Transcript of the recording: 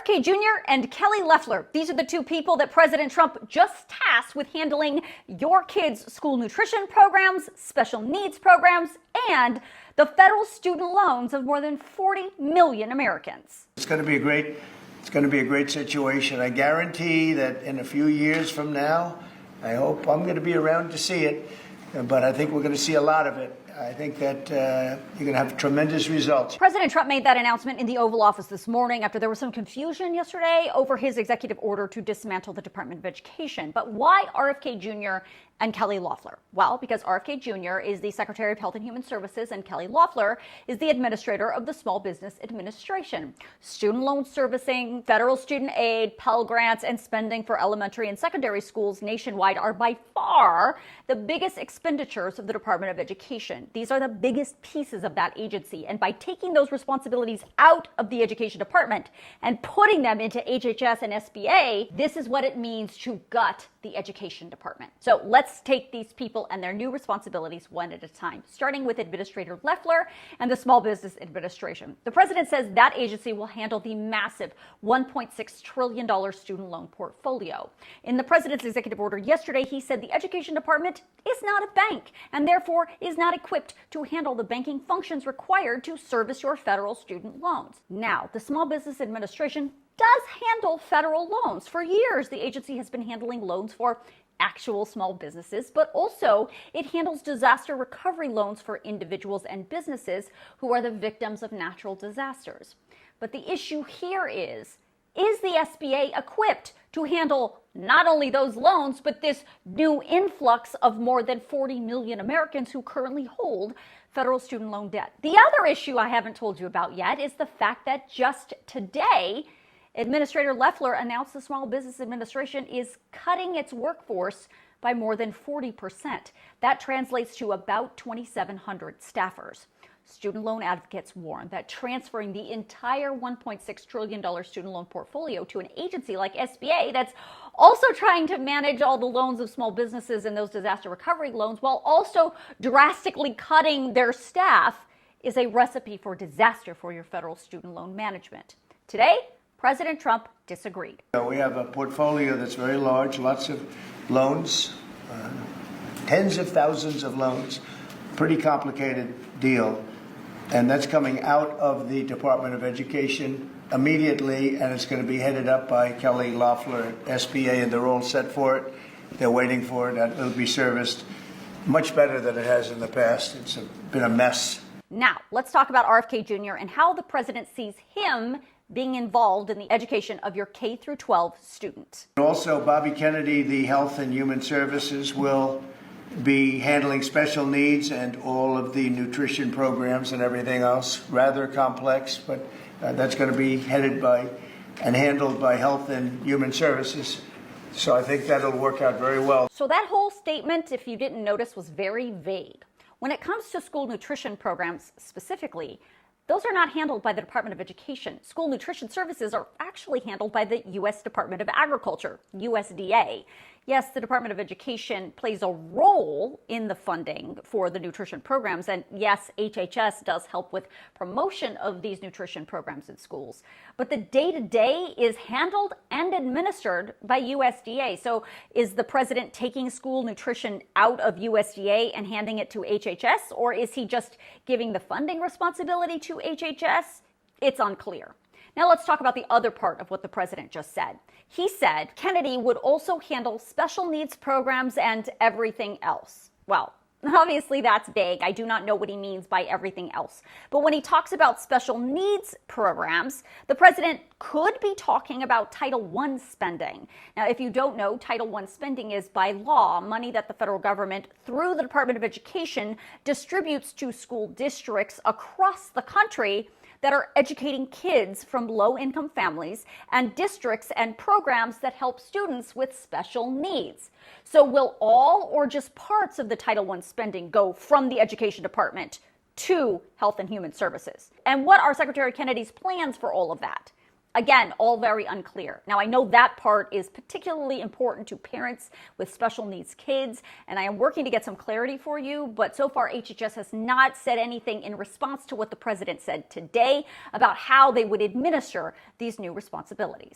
RFK Jr. and Kelly Loeffler. These are the two people that President Trump just tasked with handling your kids' school nutrition programs, special needs programs, and the federal student loans of more than 40 million Americans. It's going to be a great situation. I guarantee that in a few years from now, I hope I'm going to be around to see it, but I think we're going to see a lot of it. I think that you're going to have tremendous results. President Trump made that announcement in the Oval Office this morning after there was some confusion yesterday over his executive order to dismantle the Department of Education. But why RFK Jr. and Kelly Loeffler? Well, because RFK Jr. is the Secretary of Health and Human Services and Kelly Loeffler is the administrator of the Small Business Administration. Student loan servicing, federal student aid, Pell Grants, and spending for elementary and secondary schools nationwide are by far the biggest expenditures of the Department of Education. These are the biggest pieces of that agency. And by taking those responsibilities out of the Education Department and putting them into HHS and SBA, this is what it means to gut the Education Department. So let's take these people and their new responsibilities one at a time, starting with Administrator Loeffler and the Small Business Administration. The president says that agency will handle the massive $1.6 trillion student loan portfolio. In the president's executive order yesterday, he said the Education Department is not a bank and therefore is not equipped to handle the banking functions required to service your federal student loans. Now, the Small Business Administration does handle federal loans. For years, the agency has been handling loans for actual small businesses, but also it handles disaster recovery loans for individuals and businesses who are the victims of natural disasters. But the issue here is the SBA equipped to handle not only those loans, but this new influx of more than 40 million Americans who currently hold federal student loan debt? The other issue I haven't told you about yet is the fact that just today, Administrator Loeffler announced the Small Business Administration is cutting its workforce by more than 40%. That translates to about 2,700 staffers. Student loan advocates warn that transferring the entire $1.6 trillion student loan portfolio to an agency like SBA that's also trying to manage all the loans of small businesses and those disaster recovery loans while also drastically cutting their staff is a recipe for disaster for your federal student loan management. Today, President Trump disagreed. We have a portfolio that's very large, lots of loans, tens of thousands of loans, pretty complicated deal. And that's coming out of the Department of Education immediately, and it's going to be headed up by Kelly Loeffler at SBA, and they're all set for it. They're waiting for it, and it'll be serviced much better than it has in the past. It's been a mess. Now, let's talk about RFK Jr. and how the president sees him being involved in the education of your K through 12 student. Also, Bobby Kennedy, the Health and Human Services, will be handling special needs and all of the nutrition programs and everything else. Rather complex, but that's going to be headed by and handled by Health and Human Services. So I think that'll work out very well. So that whole statement, if you didn't notice, was very vague. When it comes to school nutrition programs specifically, those are not handled by the Department of Education. School nutrition services are actually handled by the U.S. Department of Agriculture, USDA. Yes, the Department of Education plays a role in the funding for the nutrition programs. And yes, HHS does help with promotion of these nutrition programs in schools. But the day-to-day is handled and administered by USDA. So is the president taking school nutrition out of USDA and handing it to HHS? Or is he just giving the funding responsibility to HHS? It's unclear. Now let's talk about the other part of what the president just said. He said Kennedy would also handle special needs programs and everything else. Well, obviously that's vague. I do not know what he means by everything else. But when he talks about special needs programs, the president could be talking about Title I spending. Now, if you don't know, Title I spending is by law money that the federal government, through the Department of Education, distributes to school districts across the country that are educating kids from low-income families and districts and programs that help students with special needs. So will all or just parts of the Title I spending go from the Education Department to Health and Human Services? And what are Secretary Kennedy's plans for all of that? Again, all very unclear. Now, I know that part is particularly important to parents with special needs kids, and I am working to get some clarity for you, but so far HHS has not said anything in response to what the president said today about how they would administer these new responsibilities.